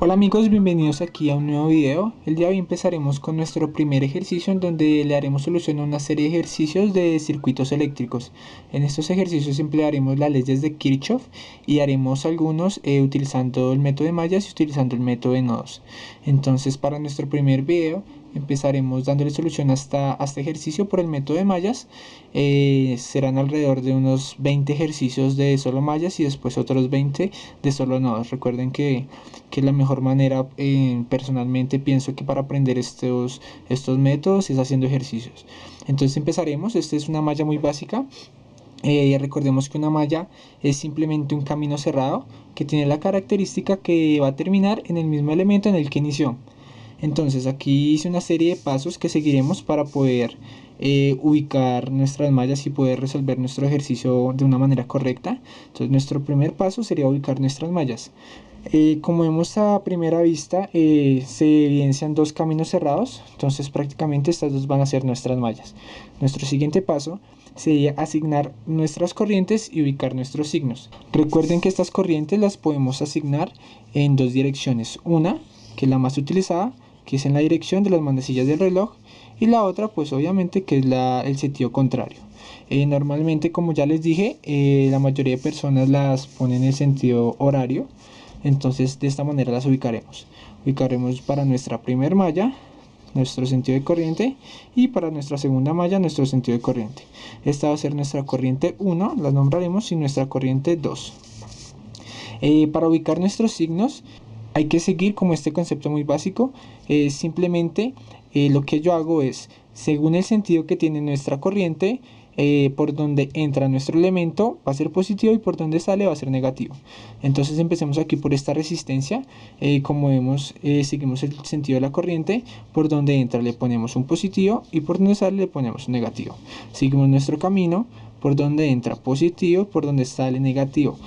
Hola amigos, bienvenidos aquí a un nuevo video. El día de hoy empezaremos con nuestro primer ejercicio en donde le haremos solución a una serie de ejercicios de circuitos eléctricos. En estos ejercicios emplearemos las leyes de Kirchhoff y haremos algunos utilizando el método de mallas y utilizando el método de nodos. Entonces para nuestro primer video empezaremos dándole solución a este ejercicio por el método de mallas. Serán alrededor de unos 20 ejercicios de solo mallas y después otros 20 de solo nodos. Recuerden que la mejor manera, personalmente pienso que para aprender estos métodos es haciendo ejercicios. Entonces empezaremos. Esta es una malla muy básica. Recordemos que una malla es simplemente un camino cerrado que tiene la característica que va a terminar en el mismo elemento en el que inició. Entonces aquí hice una serie de pasos que seguiremos para poder ubicar nuestras mallas y poder resolver nuestro ejercicio de una manera correcta. Entonces nuestro primer paso sería ubicar nuestras mallas. Como vemos a primera vista, se evidencian dos caminos cerrados, entonces prácticamente estas dos van a ser nuestras mallas. Nuestro siguiente paso sería asignar nuestras corrientes y ubicar nuestros signos. Recuerden que estas corrientes las podemos asignar en dos direcciones, una que es la más utilizada, que es en la dirección de las manecillas del reloj, y la otra pues obviamente que es el sentido contrario. Normalmente, como ya les dije, la mayoría de personas las ponen en el sentido horario. Entonces de esta manera las ubicaremos. Ubicaremos para nuestra primera malla nuestro sentido de corriente y para nuestra segunda malla nuestro sentido de corriente. Esta va a ser nuestra corriente 1, la nombraremos, y nuestra corriente 2. Para ubicar nuestros signos hay que seguir como este concepto muy básico. Simplemente lo que yo hago es, según el sentido que tiene nuestra corriente, por donde entra nuestro elemento va a ser positivo y por donde sale va a ser negativo. Entonces empecemos aquí por esta resistencia. Como vemos, seguimos el sentido de la corriente. Por donde entra le ponemos un positivo y por donde sale le ponemos un negativo. Seguimos nuestro camino, por donde entra positivo, por donde sale negativo.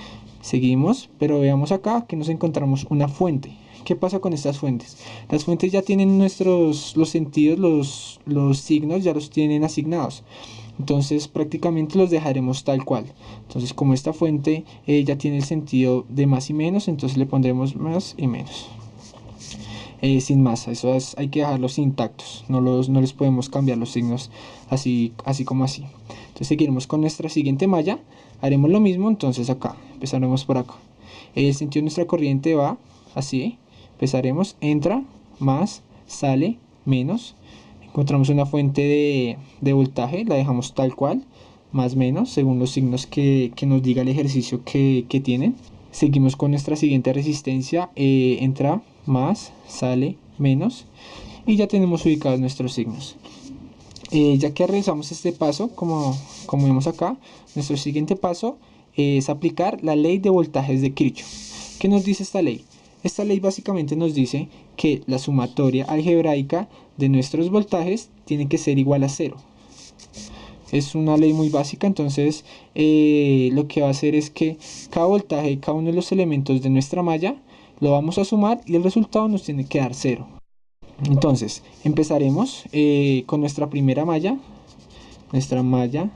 Seguimos, pero veamos acá que nos encontramos una fuente. ¿Qué pasa con estas fuentes? Las fuentes ya tienen los sentidos, los signos ya los tienen asignados. Entonces prácticamente los dejaremos tal cual. Entonces, como esta fuente ya tiene el sentido de más y menos, entonces le pondremos más y menos. Sin más, hay que dejarlos intactos. No les podemos cambiar los signos así como así. Entonces seguiremos con nuestra siguiente malla. Haremos lo mismo, entonces acá. Empezaremos por acá. El sentido de nuestra corriente va así. Empezaremos, entra, más, sale, menos. Encontramos una fuente de voltaje, la dejamos tal cual, más menos, según los signos que nos diga el ejercicio que tienen. Seguimos con nuestra siguiente resistencia, entra, más, sale, menos, y ya tenemos ubicados nuestros signos. Ya que realizamos este paso, como vemos acá, nuestro siguiente paso es aplicar la ley de voltajes de Kirchhoff. ¿Qué nos dice esta ley? Esta ley básicamente nos dice que la sumatoria algebraica de nuestros voltajes tiene que ser igual a 0. Es una ley muy básica, entonces lo que va a hacer es que cada voltaje de cada uno de los elementos de nuestra malla lo vamos a sumar y el resultado nos tiene que dar 0. Entonces empezaremos con nuestra primera malla, nuestra malla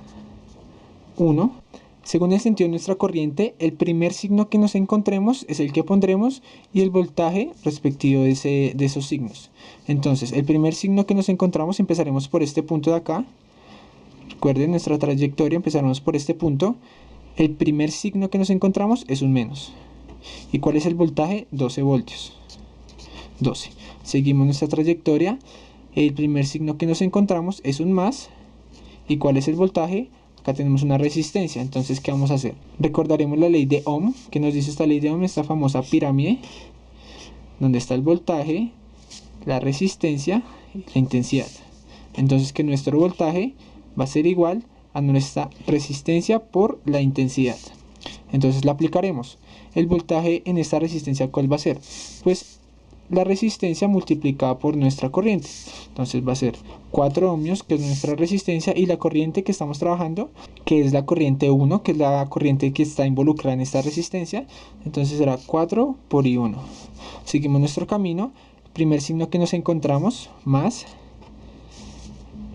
1. Según el sentido de nuestra corriente, el primer signo que nos encontremos es el que pondremos y el voltaje respectivo de esos signos. Entonces, el primer signo que nos encontramos empezaremos por este punto de acá. Recuerden nuestra trayectoria, empezaremos por este punto. El primer signo que nos encontramos es un menos. ¿Y cuál es el voltaje? 12 voltios. 12. Seguimos nuestra trayectoria. El primer signo que nos encontramos es un más. ¿Y cuál es el voltaje? Acá tenemos una resistencia. Entonces, ¿qué vamos a hacer? Recordaremos la ley de Ohm. ¿Qué nos dice esta ley de Ohm? Esta famosa pirámide, donde está el voltaje, la resistencia y la intensidad. Entonces, que nuestro voltaje va a ser igual a nuestra resistencia por la intensidad. Entonces, la aplicaremos. El voltaje en esta resistencia, ¿cuál va a ser? Pues la resistencia multiplicada por nuestra corriente. Entonces va a ser 4 ohmios, que es nuestra resistencia, y la corriente que estamos trabajando, que es la corriente 1, que es la corriente que está involucrada en esta resistencia. Entonces será 4 por I1. Seguimos nuestro camino. El primer signo que nos encontramos, más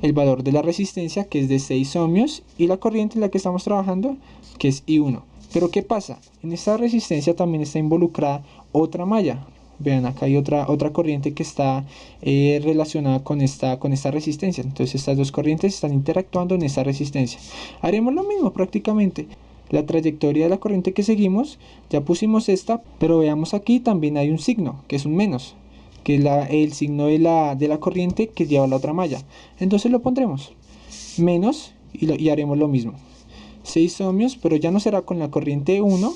el valor de la resistencia, que es de 6 ohmios, y la corriente en la que estamos trabajando, que es I1. Pero ¿qué pasa? En esta resistencia también está involucrada otra malla. Vean, acá hay otra corriente que está relacionada con esta resistencia. Entonces estas dos corrientes están interactuando en esta resistencia. Haremos lo mismo prácticamente. La trayectoria de la corriente que seguimos, ya pusimos esta, pero veamos aquí también hay un signo, que es un menos, que es el signo de la corriente que lleva la otra malla. Entonces lo pondremos menos y haremos lo mismo. 6 ohmios, pero ya no será con la corriente 1,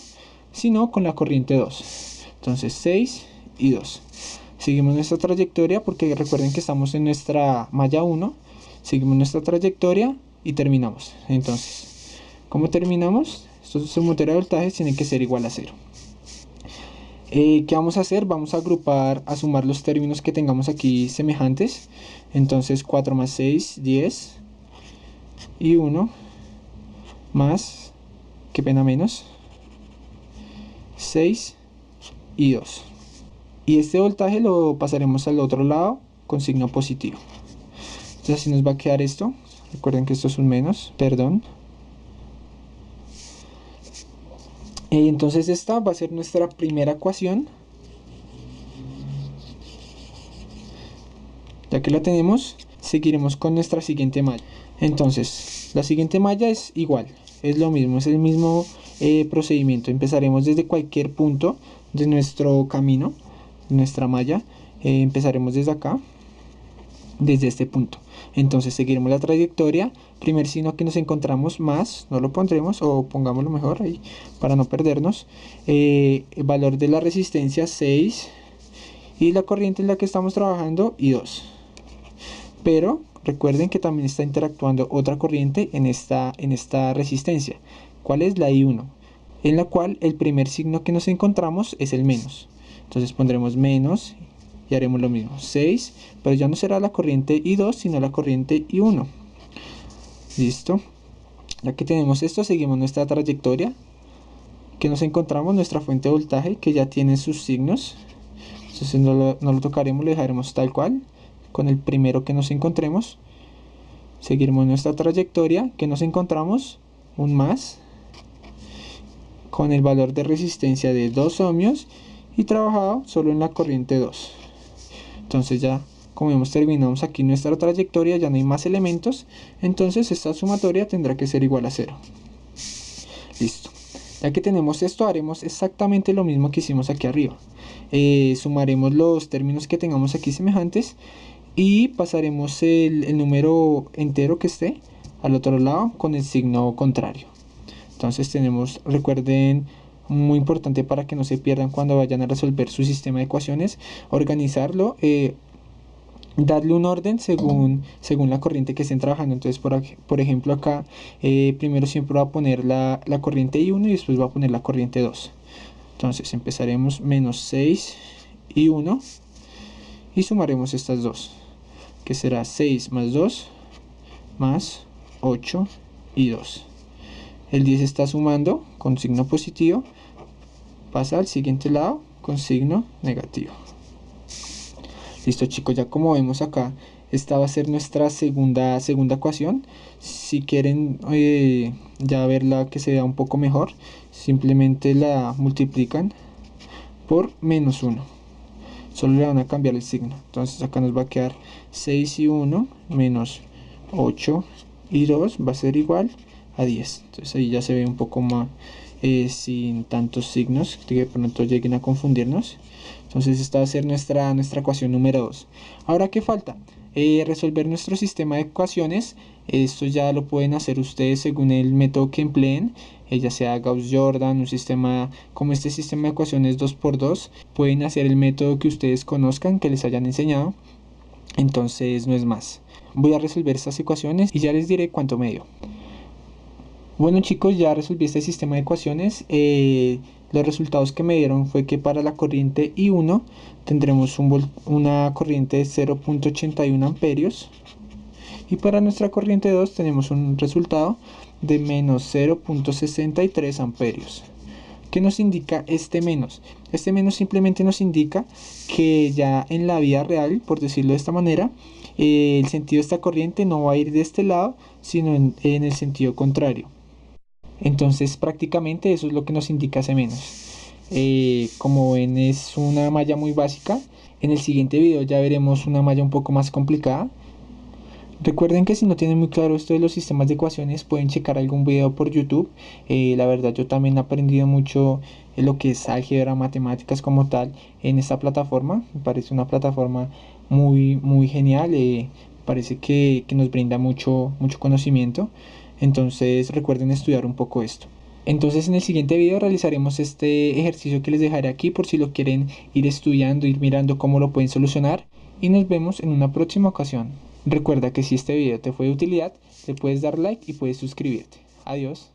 sino con la corriente 2. Entonces 6 y 2. Seguimos nuestra trayectoria porque recuerden que estamos en nuestra malla 1. Seguimos nuestra trayectoria y terminamos. Entonces, ¿cómo terminamos? Estos sumatoria de voltajes tienen que ser igual a 0. ¿Qué vamos a hacer? Vamos a agrupar, a sumar los términos que tengamos aquí semejantes. Entonces 4 más 6, 10. Y 1 más, qué pena menos, 6 y 2. Y este voltaje lo pasaremos al otro lado con signo positivo. Entonces así nos va a quedar esto. Recuerden que esto es un menos, perdón. Entonces esta va a ser nuestra primera ecuación. Ya que la tenemos, seguiremos con nuestra siguiente malla. Entonces, la siguiente malla es igual, es lo mismo, es el mismo procedimiento. Empezaremos desde cualquier punto de nuestro camino, nuestra malla. Empezaremos desde acá, desde este punto. Entonces seguiremos la trayectoria. Primer signo que nos encontramos más, no lo pondremos o pongámoslo mejor ahí para no perdernos. El valor de la resistencia 6 y la corriente en la que estamos trabajando y 2. Pero recuerden que también está interactuando otra corriente en esta resistencia. ¿Cuál es? La I1, en la cual el primer signo que nos encontramos es el menos. Entonces pondremos menos y haremos lo mismo, 6, pero ya no será la corriente I2, sino la corriente I1. Listo. Ya que tenemos esto, seguimos nuestra trayectoria, que nos encontramos nuestra fuente de voltaje, que ya tiene sus signos. Entonces no lo tocaremos, lo dejaremos tal cual, con el primero que nos encontremos. Seguiremos nuestra trayectoria, que nos encontramos un más, con el valor de resistencia de 2 ohmios y trabajado solo en la corriente 2. Entonces ya, como vemos, terminamos aquí nuestra trayectoria, ya no hay más elementos, entonces esta sumatoria tendrá que ser igual a 0. Listo. Ya que tenemos esto, haremos exactamente lo mismo que hicimos aquí arriba. Sumaremos los términos que tengamos aquí semejantes y pasaremos el número entero que esté al otro lado con el signo contrario. Entonces tenemos, recuerden, muy importante para que no se pierdan cuando vayan a resolver su sistema de ecuaciones, organizarlo, darle un orden según la corriente que estén trabajando. Entonces por ejemplo acá primero siempre va a poner la corriente I1 y después va a poner la corriente 2. Entonces empezaremos menos 6 y 1 y sumaremos estas dos, que será 6 más 2 más 8 y 2. El 10 está sumando con signo positivo, pasa al siguiente lado con signo negativo. Listo chicos, ya como vemos acá, esta va a ser nuestra segunda ecuación. Si quieren ya verla que se vea un poco mejor, simplemente la multiplican por menos 1. Solo le van a cambiar el signo. Entonces acá nos va a quedar 6 y 1 menos 8 y 2 va a ser igual a 10. Entonces ahí ya se ve un poco más sin tantos signos que de pronto lleguen a confundirnos. Entonces esta va a ser nuestra ecuación número 2. Ahora, ¿qué falta? Resolver nuestro sistema de ecuaciones. Esto ya lo pueden hacer ustedes según el método que empleen, ya sea Gauss-Jordan, un sistema como este sistema de ecuaciones 2×2. Pueden hacer el método que ustedes conozcan, que les hayan enseñado. Entonces no es más. Voy a resolver estas ecuaciones y ya les diré cuánto me dio. Bueno chicos, ya resolví este sistema de ecuaciones. Los resultados que me dieron fue que para la corriente I1 tendremos una corriente de 0.81 amperios y para nuestra corriente 2 tenemos un resultado de menos 0.63 amperios. ¿Qué nos indica este menos? Este menos simplemente nos indica que ya en la vida real, por decirlo de esta manera, el sentido de esta corriente no va a ir de este lado, sino en el sentido contrario. Entonces prácticamente eso es lo que nos indica ese menos. Como ven, es una malla muy básica. En el siguiente video ya veremos una malla un poco más complicada. Recuerden que si no tienen muy claro esto de los sistemas de ecuaciones, pueden checar algún video por YouTube. La verdad, yo también he aprendido mucho lo que es álgebra, matemáticas como tal en esta plataforma. Me parece una plataforma muy genial. Parece que nos brinda mucho conocimiento. Entonces recuerden estudiar un poco esto. Entonces en el siguiente video realizaremos este ejercicio que les dejaré aquí por si lo quieren ir estudiando, ir mirando cómo lo pueden solucionar. Y nos vemos en una próxima ocasión. Recuerda que si este video te fue de utilidad, le puedes dar like y puedes suscribirte. Adiós.